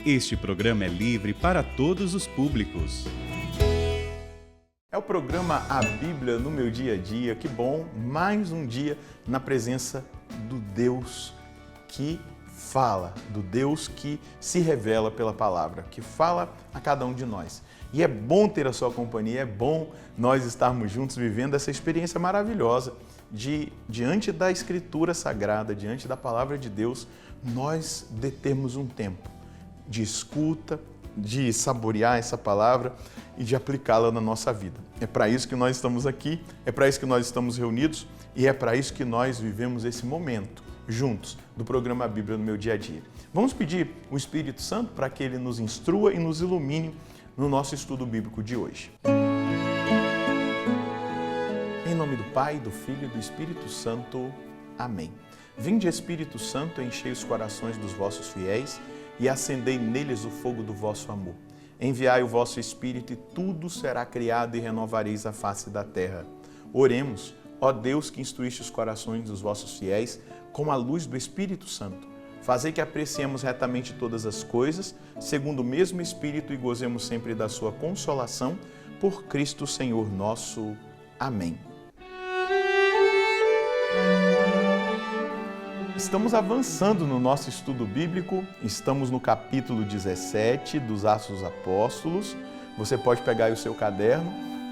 Este programa é livre para todos os públicos. É o programa A Bíblia no Meu Dia a Dia. Que bom, mais um dia na presença do Deus que fala, do Deus que se revela pela palavra, que fala a cada um de nós. E é bom ter a sua companhia, é bom nós estarmos juntos vivendo essa experiência maravilhosa de, diante da Escritura Sagrada, diante da Palavra de Deus, nós determos um tempo de escuta, de saborear essa palavra e de aplicá-la na nossa vida. É para isso que nós estamos aqui, é para isso que nós estamos reunidos e é para isso que nós vivemos esse momento juntos do programa Bíblia no Meu Dia a Dia. Vamos pedir o Espírito Santo para que ele nos instrua e nos ilumine no nosso estudo bíblico de hoje. Em nome do Pai, do Filho e do Espírito Santo. Amém. Vinde, Espírito Santo, enchei os corações dos vossos fiéis e acendei neles o fogo do vosso amor. Enviai o vosso Espírito e tudo será criado e renovareis a face da terra. Oremos, ó Deus que instruíste os corações dos vossos fiéis com a luz do Espírito Santo. Fazei que apreciemos retamente todas as coisas, segundo o mesmo Espírito, e gozemos sempre da sua consolação, por Cristo Senhor nosso. Amém. Estamos avançando no nosso estudo bíblico, estamos no capítulo 17 dos Atos dos Apóstolos. Você pode pegar aí o seu caderno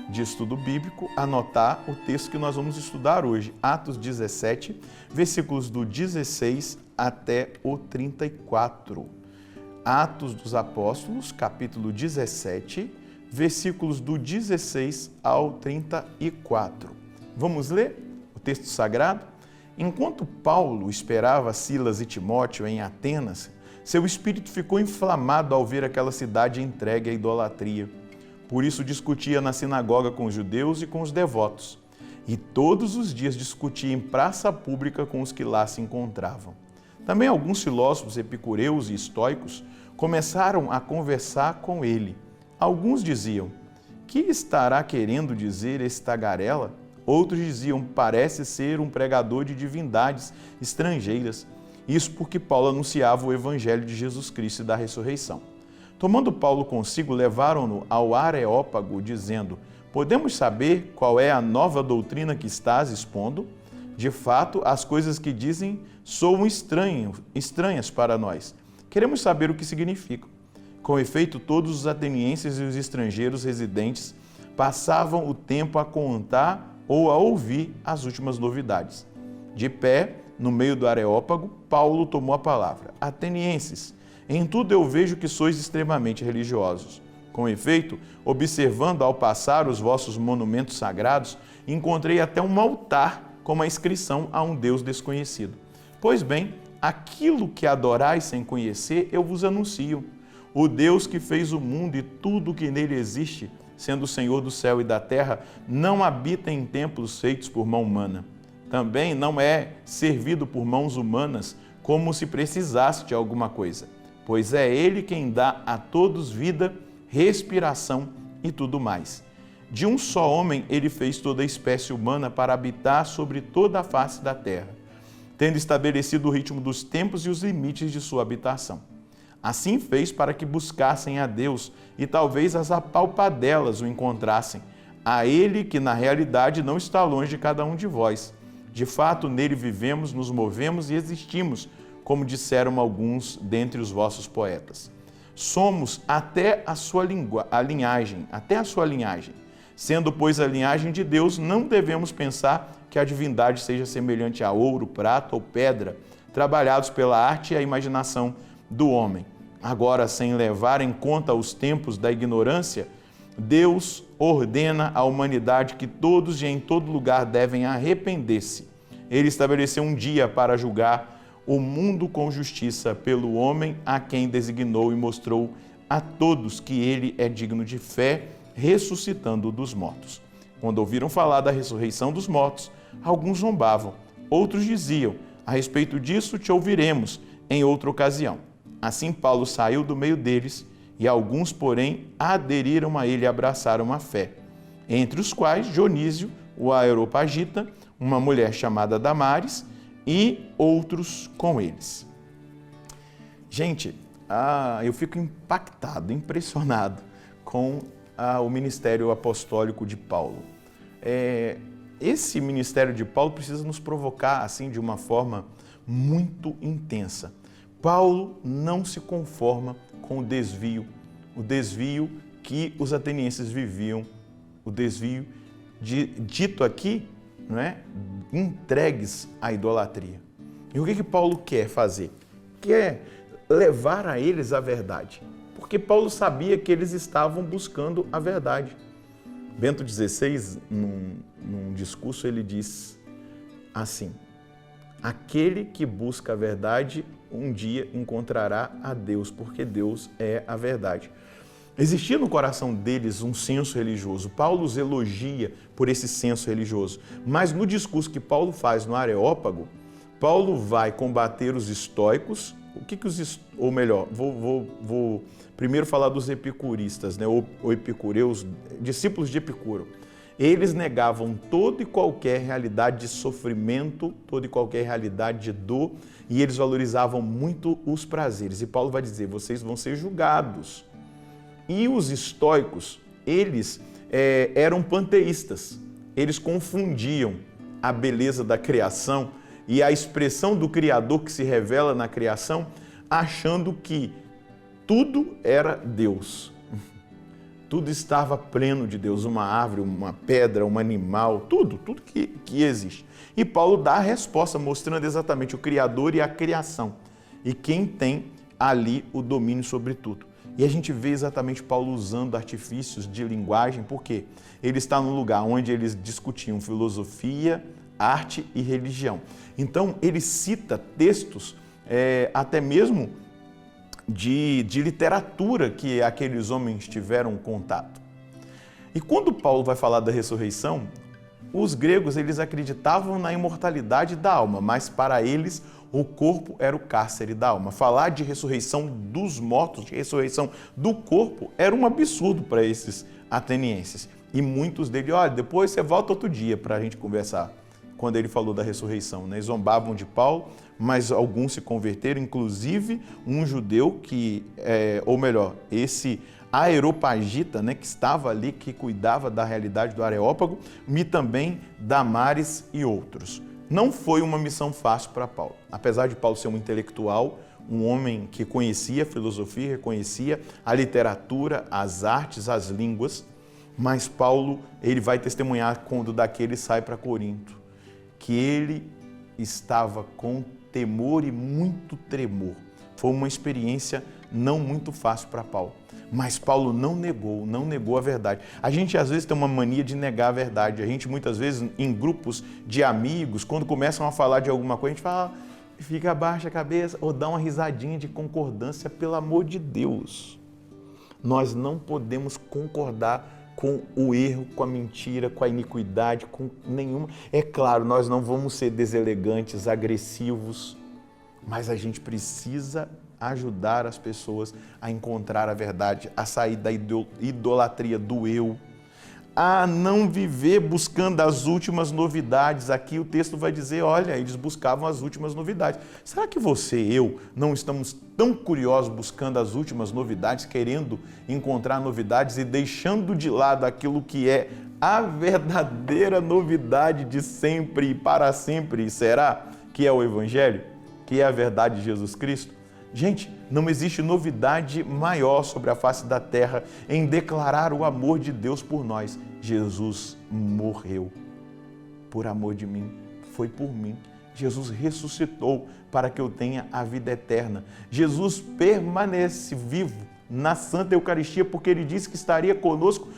de estudo bíblico, anotar o texto que nós vamos estudar hoje, Atos 17, versículos do 16 até o 34. Atos dos Apóstolos, capítulo 17, versículos do 16 ao 34. Vamos ler o texto sagrado? Enquanto Paulo esperava Silas e Timóteo em Atenas, seu espírito ficou inflamado ao ver aquela cidade entregue à idolatria. Por isso discutia na sinagoga com os judeus e com os devotos, e todos os dias discutia em praça pública com os que lá se encontravam. Também alguns filósofos epicureus e estoicos começaram a conversar com ele. Alguns diziam: "Que estará querendo dizer esse tagarela?" Outros diziam: "Parece ser um pregador de divindades estrangeiras." Isso porque Paulo anunciava o evangelho de Jesus Cristo e da ressurreição. Tomando Paulo consigo, levaram-no ao Areópago, dizendo: "Podemos saber qual é a nova doutrina que estás expondo? De fato, as coisas que dizem soam estranhas para nós. Queremos saber o que significam." Com efeito, todos os atenienses e os estrangeiros residentes passavam o tempo a contar ou a ouvir as últimas novidades. De pé, no meio do Areópago, Paulo tomou a palavra: "Atenienses, em tudo eu vejo que sois extremamente religiosos. Com efeito, observando ao passar os vossos monumentos sagrados, encontrei até um altar com uma inscrição a um Deus desconhecido. Pois bem, aquilo que adorais sem conhecer, eu vos anuncio. O Deus que fez o mundo e tudo o que nele existe, sendo o Senhor do céu e da terra, não habita em templos feitos por mão humana. Também não é servido por mãos humanas como se precisasse de alguma coisa, pois é Ele quem dá a todos vida, respiração e tudo mais. De um só homem Ele fez toda a espécie humana para habitar sobre toda a face da terra, tendo estabelecido o ritmo dos tempos e os limites de sua habitação. Assim fez para que buscassem a Deus e talvez as apalpadelas o encontrassem, a Ele que na realidade não está longe de cada um de vós. De fato, nele vivemos, nos movemos e existimos, como disseram alguns dentre os vossos poetas. Somos até a sua linhagem. Sendo, pois, a linhagem de Deus, não devemos pensar que a divindade seja semelhante a ouro, prata ou pedra, trabalhados pela arte e a imaginação do homem. Agora, sem levar em conta os tempos da ignorância, Deus ordena à humanidade que todos e em todo lugar devem arrepender-se. Ele estabeleceu um dia para julgar o mundo com justiça pelo homem a quem designou e mostrou a todos que ele é digno de fé, ressuscitando dos mortos. Quando ouviram falar da ressurreição dos mortos, alguns zombavam. Outros diziam: "A respeito disso te ouviremos em outra ocasião." Assim Paulo saiu do meio deles e alguns, porém, aderiram a ele e abraçaram a fé, entre os quais Dionísio, o Areopagita, uma mulher chamada Damares e outros com eles. Gente, eu fico impactado, impressionado com o ministério apostólico de Paulo. Esse ministério de Paulo precisa nos provocar assim de uma forma muito intensa. Paulo não se conforma com o desvio que os atenienses viviam, o desvio dito aqui, não é? Entregues à idolatria. E o que Paulo quer fazer? Quer levar a eles a verdade, porque Paulo sabia que eles estavam buscando a verdade. Bento XVI, num discurso, ele diz assim: aquele que busca a verdade um dia encontrará a Deus, porque Deus é a verdade. Existia no coração deles um senso religioso. Paulo os elogia por esse senso religioso. Mas no discurso que Paulo faz no Areópago, Paulo vai combater os estoicos. Ou melhor, vou primeiro falar dos epicuristas, né? Ou epicureus, discípulos de Epicuro. Eles negavam toda e qualquer realidade de sofrimento, toda e qualquer realidade de dor, e eles valorizavam muito os prazeres. E Paulo vai dizer: vocês vão ser julgados. E os estoicos, eles eram panteístas. Eles confundiam a beleza da criação e a expressão do Criador que se revela na criação, achando que tudo era Deus. Tudo estava pleno de Deus, uma árvore, uma pedra, um animal, tudo que existe. E Paulo dá a resposta, mostrando exatamente o Criador e a criação, e quem tem ali o domínio sobre tudo. E a gente vê exatamente Paulo usando artifícios de linguagem, porque ele está num lugar onde eles discutiam filosofia, arte e religião. Então, ele cita textos até mesmo de literatura que aqueles homens tiveram contato. E quando Paulo vai falar da ressurreição, os gregos eles acreditavam na imortalidade da alma, mas para eles o corpo era o cárcere da alma. Falar de ressurreição dos mortos, de ressurreição do corpo, era um absurdo para esses atenienses. E muitos deles, olha, depois você volta outro dia para a gente conversar. Quando ele falou da ressurreição, né? Zombavam de Paulo, mas alguns se converteram, inclusive um judeu esse Areopagita, né, que estava ali, que cuidava da realidade do Areópago, e também Damares e outros. Não foi uma missão fácil para Paulo. Apesar de Paulo ser um intelectual, um homem que conhecia a filosofia, reconhecia a literatura, as artes, as línguas, mas Paulo ele vai testemunhar quando daqui ele sai para Corinto, que ele estava com temor e muito tremor. Foi uma experiência não muito fácil para Paulo. Mas Paulo não negou a verdade. A gente às vezes tem uma mania de negar a verdade. A gente muitas vezes em grupos de amigos, quando começam a falar de alguma coisa, a gente fala, fica abaixa a cabeça ou dá uma risadinha de concordância, pelo amor de Deus. Nós não podemos concordar com o erro, com a mentira, com a iniquidade, com nenhuma. É claro, nós não vamos ser deselegantes, agressivos, mas a gente precisa ajudar as pessoas a encontrar a verdade, a sair da idolatria do eu, a não viver buscando as últimas novidades. Aqui o texto vai dizer, olha, eles buscavam as últimas novidades. Será que você e eu não estamos tão curiosos buscando as últimas novidades, querendo encontrar novidades e deixando de lado aquilo que é a verdadeira novidade de sempre e para sempre? Será que é o Evangelho? Que é a verdade de Jesus Cristo? Gente, não existe novidade maior sobre a face da terra em declarar o amor de Deus por nós. Jesus morreu por amor de mim, foi por mim. Jesus ressuscitou para que eu tenha a vida eterna. Jesus permanece vivo na Santa Eucaristia porque Ele disse que estaria conosco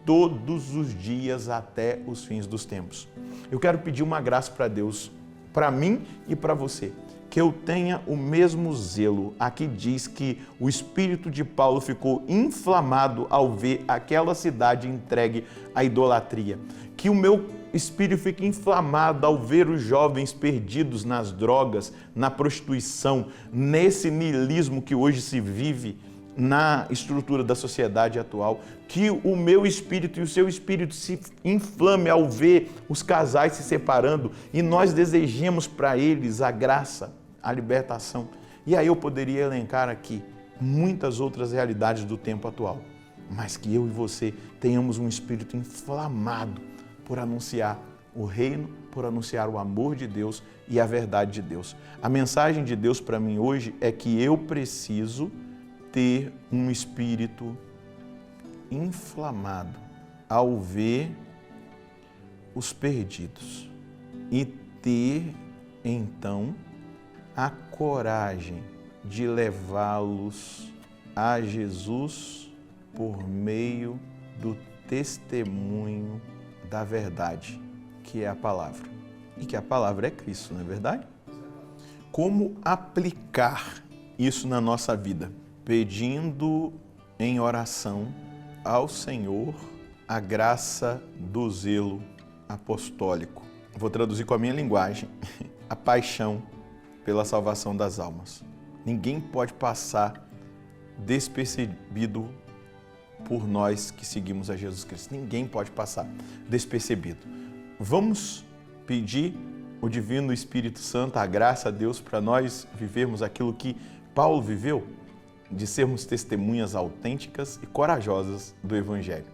todos os dias até os fins dos tempos. Eu quero pedir uma graça para Deus, para mim e para você, que eu tenha o mesmo zelo. Aqui diz que o espírito de Paulo ficou inflamado ao ver aquela cidade entregue à idolatria. Que o meu espírito fique inflamado ao ver os jovens perdidos nas drogas, na prostituição, nesse niilismo que hoje se vive na estrutura da sociedade atual. Que o meu espírito e o seu espírito se inflame ao ver os casais se separando e nós desejemos para eles a graça, a libertação. E aí eu poderia elencar aqui muitas outras realidades do tempo atual, mas que eu e você tenhamos um espírito inflamado por anunciar o reino, por anunciar o amor de Deus e a verdade de Deus. A mensagem de Deus para mim hoje é que eu preciso ter um espírito inflamado ao ver os perdidos e ter, então, a coragem de levá-los a Jesus por meio do testemunho da verdade, que é a palavra. E que a palavra é Cristo, não é verdade? Como aplicar isso na nossa vida? Pedindo em oração ao Senhor a graça do zelo apostólico. Vou traduzir com a minha linguagem. A paixão pela salvação das almas. Ninguém pode passar despercebido por nós que seguimos a Jesus Cristo. Ninguém pode passar despercebido. Vamos pedir o Divino Espírito Santo, a graça a Deus para nós vivermos aquilo que Paulo viveu, de sermos testemunhas autênticas e corajosas do Evangelho.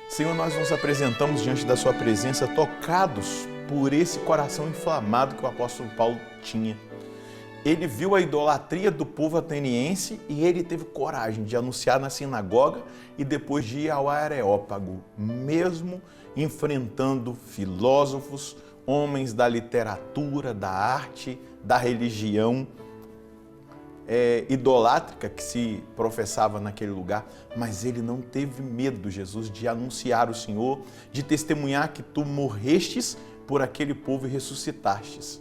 Senhor, nós nos apresentamos diante da Sua presença tocados por esse coração inflamado que o apóstolo Paulo tinha. Ele viu a idolatria do povo ateniense e ele teve coragem de anunciar na sinagoga e depois de ir ao Areópago, mesmo enfrentando filósofos, homens da literatura, da arte, da religião idolátrica que se professava naquele lugar, mas ele não teve medo, Jesus, de anunciar o Senhor, de testemunhar que tu morrestes por aquele povo e ressuscitastes.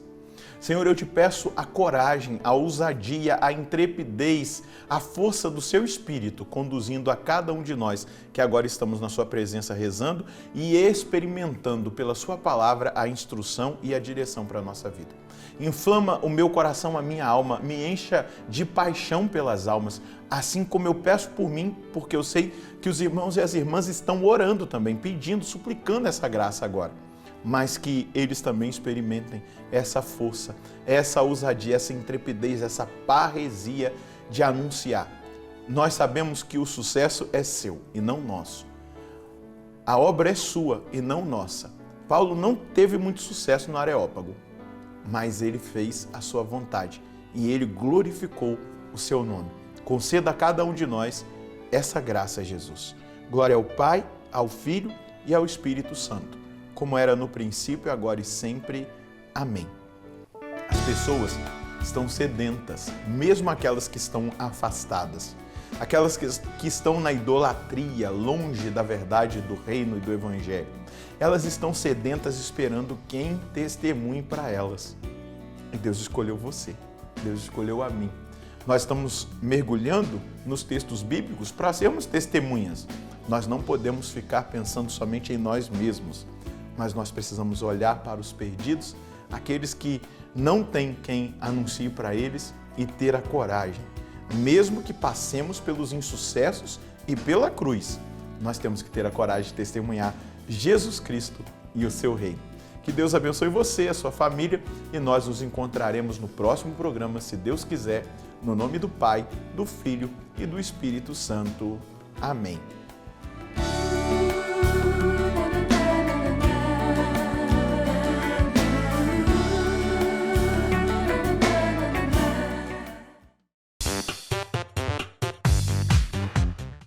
Senhor, eu te peço a coragem, a ousadia, a intrepidez, a força do seu Espírito, conduzindo a cada um de nós que agora estamos na sua presença rezando e experimentando pela sua palavra a instrução e a direção para a nossa vida. Inflama o meu coração, a minha alma, me encha de paixão pelas almas, assim como eu peço por mim, porque eu sei que os irmãos e as irmãs estão orando também, pedindo, suplicando essa graça agora. Mas que eles também experimentem essa força, essa ousadia, essa intrepidez, essa parresia de anunciar. Nós sabemos que o sucesso é seu e não nosso. A obra é sua e não nossa. Paulo não teve muito sucesso no Areópago, mas ele fez a sua vontade e ele glorificou o seu nome. Conceda a cada um de nós essa graça, Jesus. Glória ao Pai, ao Filho e ao Espírito Santo, como era no princípio, agora e sempre. Amém. As pessoas estão sedentas, mesmo aquelas que estão afastadas, aquelas que estão na idolatria, longe da verdade do reino e do Evangelho. Elas estão sedentas esperando quem testemunhe para elas. E Deus escolheu você, Deus escolheu a mim. Nós estamos mergulhando nos textos bíblicos para sermos testemunhas. Nós não podemos ficar pensando somente em nós mesmos, mas nós precisamos olhar para os perdidos, aqueles que não têm quem anuncie para eles e ter a coragem. Mesmo que passemos pelos insucessos e pela cruz, nós temos que ter a coragem de testemunhar Jesus Cristo e o seu reino. Que Deus abençoe você, a sua família, e nós nos encontraremos no próximo programa, se Deus quiser, no nome do Pai, do Filho e do Espírito Santo. Amém.